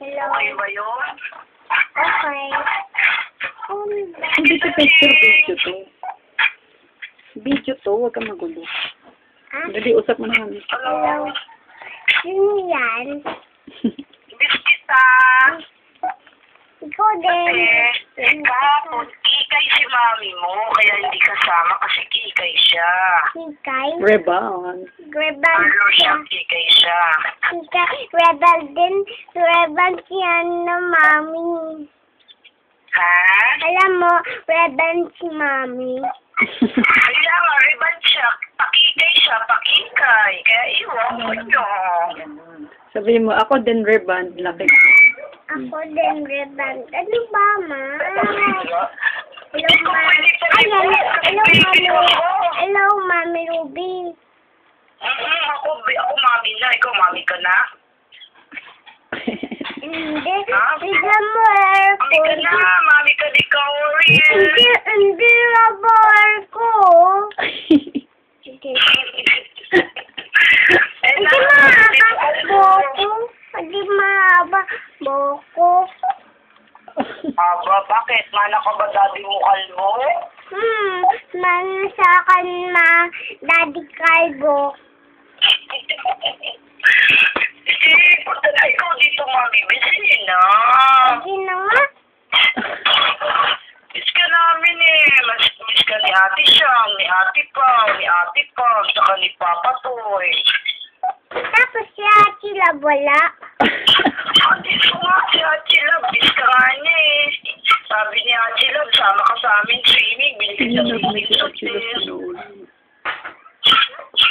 Hello. Okay ba yun? Okay. Hindi to picture, video to. Video to, huwag kang magulo. Ah? Dali, usap mo na kami. Hello. Sino yan? Miss kita. Ikaw din. Kasi kahapon, kikay si mami mo, kaya hindi kasama kasi kikay siya. Hikay? Rebound. Rebel Ano siya, siya. kikay siya. Hikay. Rebel din. Rebel siya na mami. Ha? Alam mo, rebel si mami. Kaya nga, riban siya. Pakikay siya, pakikay. Kaya iwan mo nyo. Sabihin mo, ako din rebound, laki. Ako din rebel. Ano ba, ma? Hello, Ikaw ma. pwede pa rin Hello, ba? hello, Baby mami. ko. Hello, mami Ruby. Ako mami na. Ikaw mami ka na. Hindi. Ha? Bigyan mo Mami ka na. Mami ka ni Cory. Hindi rabo ko. Hindi. Hindi mahaba boko. Hindi mahaba boko. Aba, bakit? Mana ka ba daddy mo kalbo? Man sa akin Daddy Calvo. Punta na ikaw dito, mami. Busy na. Hindi na nga. Miss ka namin eh. Miss ka ni Ate Siang, ni Ate Pao, ni Ate Pam, saka ni Papa Toy. Tapos si Ate Lab wala. Ate ko nga, si Ate Love. Miss ka nga niya eh. Sabi ni Ate Love, sama ka sa amin swimming. Binigyan Hindi sa na swimming suit eh.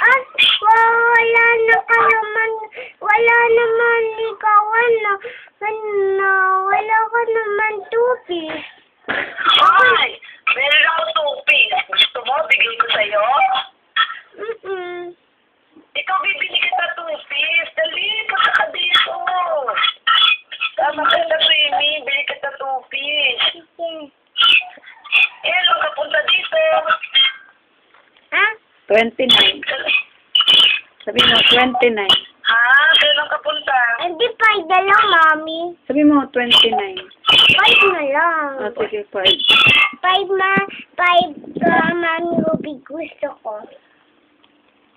At wala na ka naman. Wala naman ikaw ano. Wala ka naman tubig. Ay! Meron ako tupin. Gusto mo? Bigay ko sa'yo? Ikaw bibili kita tupis. Dali, punta ka dito. Tama ka sa swimming. Bili kita tupis. Eh, ano ka punta dito? Ha? 29. Sabihin mo, 29. Ha? Kailan ka punta? Hindi pa lang, mami. Sabihin mo, 29. 5 na lang. Ah, sige, 5. 5 mami Ruby gusto ko.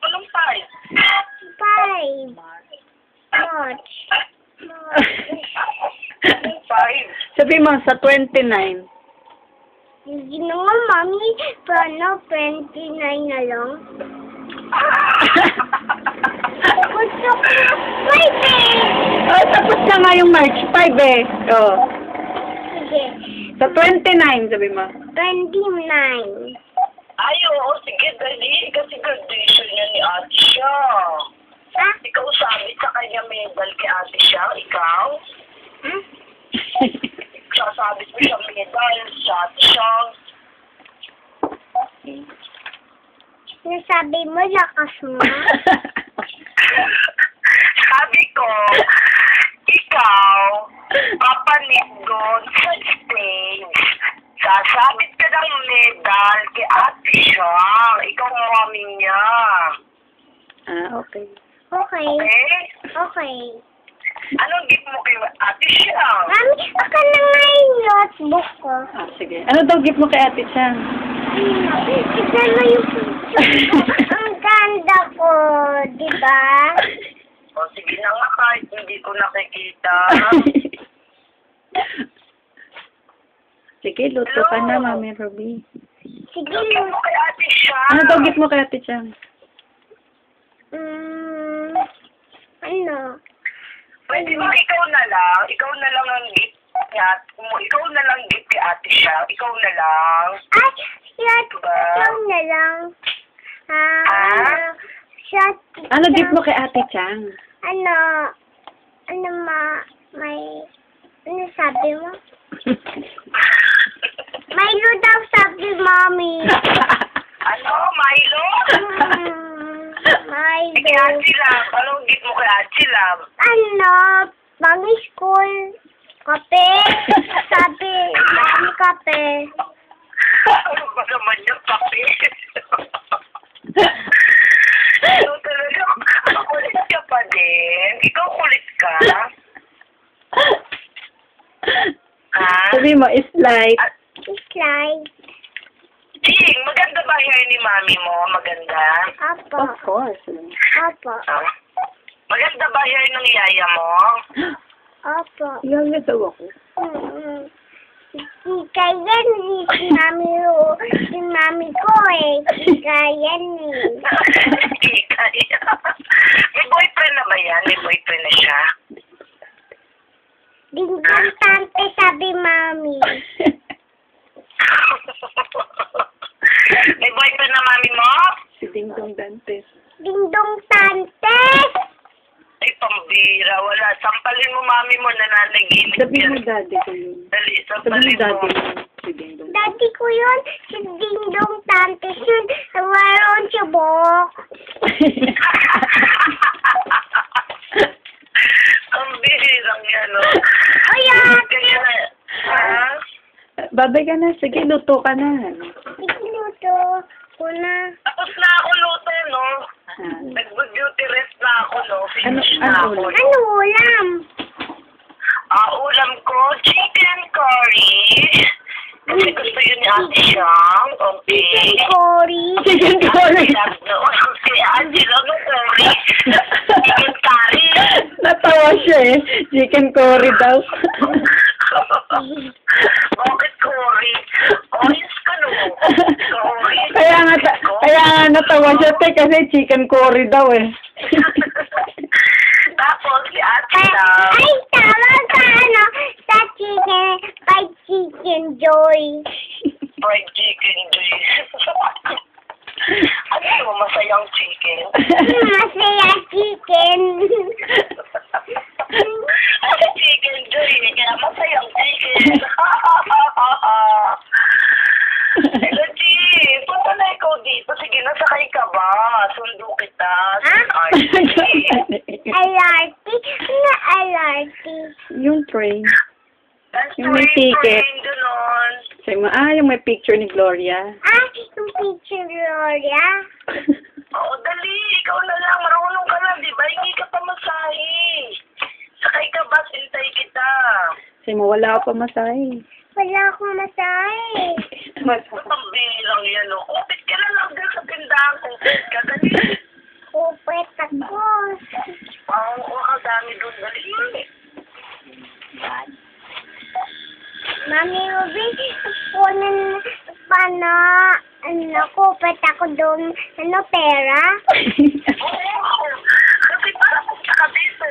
Anong five? 5. March. Five. Sabihin mo, sa 29. Hindi na nga, mami. Paano 29 na lang? Gusto ko na 5 eh. Oh, tapos na nga yung March 5 eh. Oh. Sige. Sa 29, sabi mo. 29. Ay, oo. Sige, dali. Kasi graduation niya ni Ate siya. Ha? Ikaw sabi sa kanya medal kay Ate siya. Ikaw? Ha? Sasabit mo siya medal sa Ate siya. Nasabi mo, lakas mo. Sabi ko, ikaw, papanig doon sa stage. Sasabit ka ng medal kay Ate siya. Ikaw ang mami niya. Ah, okay. Okay. Okay? Okay. Anong gift mo kay Ate siya? Mami, baka na nga yung notebook ko. Ah, sige. Ano daw gift mo kay Ate Chang? Tignan mo yung picture ko. Ang ganda ko, di ba? O sige na nga kahit hindi ko nakikita. Sige, luto ka na, Mami Ruby. Sige, Anong gift mo kay Ate siya? Ano daw gift mo kay Ate Chang? ano? Pwede ba ikaw na lang ang gift niya. Ikaw na lang gift kay Ate siya. Ikaw na lang. Ay, shot, Diba? ikaw na lang. Shot, Ano gift mo kay Ate Chang? ano ano sabi mo? Milo daw sabi, Mommy. Ano? Milo? Milo. Kay Ate Lab. Anong gift mo kay Ate Lab? Ano? Pang school. Kape. Sabi, Mami, kape. Ano ba naman yung papi? Ano talaga? Kulit ka pa din. Ikaw kulit ka. Sabi mo, is like, Slide. Jing, maganda ba hair ni mami mo? Maganda? Opo. of course. Opo. Ah. Maganda ba hair ng yaya mo? Opo. Yaya daw ako. Mm-mm. Chika yan eh. Si mami ko eh. Chika yan eh. Chika yan. May boyfriend na ba yan? May boyfriend na siya? Dingdong tante sabi mami. May boyfriend na mami mo? Si Ding Dong Dantes. Dingdong tante. Ay, pambira. Wala. Sampalin mo mami mo, nananaginip Sabi mo yan. daddy ko yun. Dali, Sabi mo sampalin daddy mo. mo. Si Ding Dong. Daddy ko yun. Si Dingdong tante. Waron siya bok. Ang bihirang yan, no? Ay, ate. Kaya, ha? Babay ka na. Sige, luto ka na. Ikinuto ko na. Tapos na ako luto, no? Ah. Nag-beauty rest na ako, no? Finish Ano na ako. ulam? Ano ulam? Ulam ko, chicken curry. Kasi gusto yun ni Ate Siyang. Okay. Cory. Chicken curry. Si Angelo, no curry. Chicken curry. Natawa siya eh. Chicken curry daw. Bakit curry? Orange ka, no? Curry. kaya nga natawa siya te kasi chicken curry daw eh. Tapos si Ate Ay, Siyang. ay, tama ka, ano, sa chicken, fried chicken joy. Fried chicken, Joy. Ano yung masayang chicken? Masaya chicken. Ano chicken, Joy? Kaya masayang chicken. Hello, G. Punta na ikaw dito. Sige, nasakay ka ba? Sundo kita. Ah? LRT? Ano LRT? Yung train. That's Yung may ticket. Ganon. Sabi mo, yung may picture ni Gloria. Ah, yung picture Gloria. Oo, dali. Ikaw na lang. Marunong ka na, di ba? Hindi ka pa masahe. Sakay ka ba? Sintay kita. Sabi mo, wala ako pa masahe. Wala akong masahe. Ba't ang bilang yan, no? Kupit ka na lang dyan sa tindahan ko. Kadali. Kupit ako. Oo, ang dami doon. Dali. Mami Ruby, kunin paano, kupit ako doon, pera? Oo. Kasi para kung saka dito.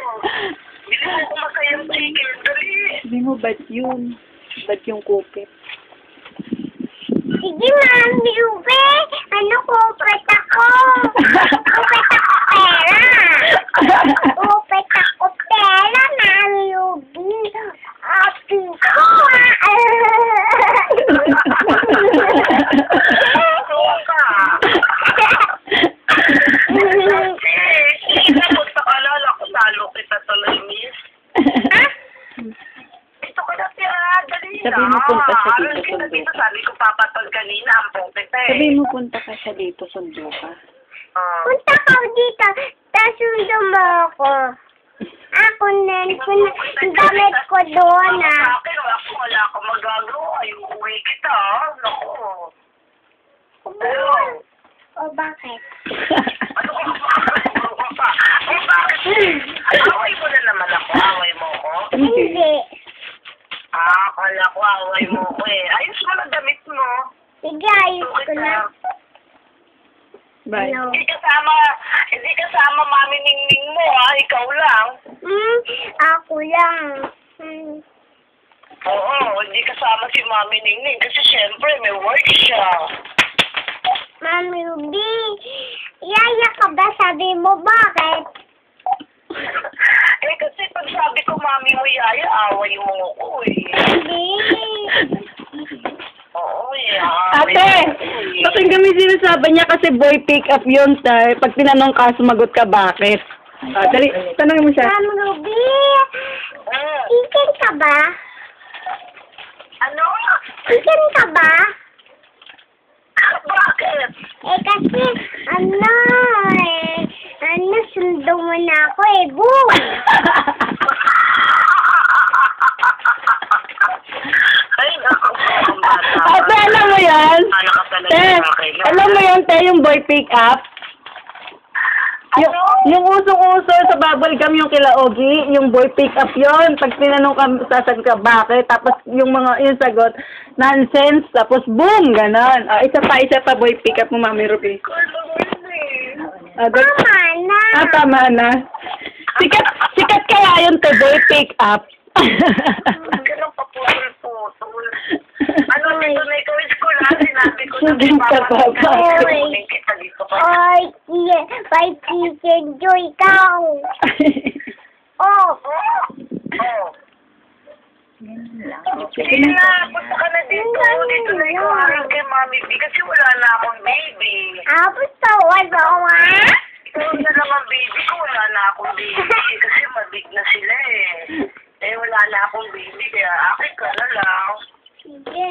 Bili mo ko masayang chicken. Dali. Sabi mo, ba't yun? Ba't yung kupit? Sige, Mami Ruby, kupit ako. Kupit ako pera. Kupit ako pera, Mami Ruby. Ate ko, Oo ka. Sige, tapos nakalala ko talo kita tuloy, miss. Ito ka na tira. Dali na. Sabi mo, punta siya dito, Aral kita sundo dito. ka. Sabi ko papatol kanina. Ang pungkit eh. Sabi mo, punta ka siya dito, sundo ka. punta ka dito, tapos sundo mo ako. Ako na, yung damit ko doon, Sa akin, wala akong magagawa. Yung uwi kita, naku. O bakit? Ano ka? Ay, bakit? Away mo na naman ako. Away mo ko. Hindi. Kala ko away mo ko eh. Ayos mo na damit mo. Sige, ayos ko na. Bye. Hello. Hindi kasama mami Ningning mo ha. Ikaw lang. Ako lang. Oo, hindi kasama si mami Ningning. Kasi syempre may work siya. Mami Ruby, yaya ka ba? Sabi mo, bakit? Kasi pag sabi ko mami mo yaya, away mo ko eh. Hindi. Oo, yeah. Ate, pakinggan mo yung sinasabi niya kasi boy pick up yun, sir. Pag tinanong ka, sumagot ka, bakit? Dali, tanongin mo siya. Mami Ruby, chicken ka ba? Ano? Chicken ka ba? Bakit? Kasi, sundo mo na ako boom! Ay, yan? Ano ka talaga Te, sa akin? alam mo yan, te, yung boy pick up? Yung usong-uso sa bubble gum yung kila Ogie, yung boy pick up yon. Pag tinanong ka, sasagot ka, bakit? Tapos yung yung sagot, nonsense, tapos boom, ganon. Isa pa, boy pick up mo, Mami Ruby. Tama na. Tama na. Sikat kaya yun, te, boy pick up. Ganun pa putol-putol. Ano, dito na ikaw yung school, ha? Sinabi ko na Hindi ka pa ba? kukunin kita dito pa. Oy, by Chicken Joy ka. Oh. Oh. Sige na, punta ka na dito. Dito na ikaw haring kay Mami B kasi wala na akong baby. Basta wala nga. Ikaw na lang ang baby ko, wala na akong baby kasi mabig na sila eh. Eh, wala na akong baby kaya akin ka na lang. Sige.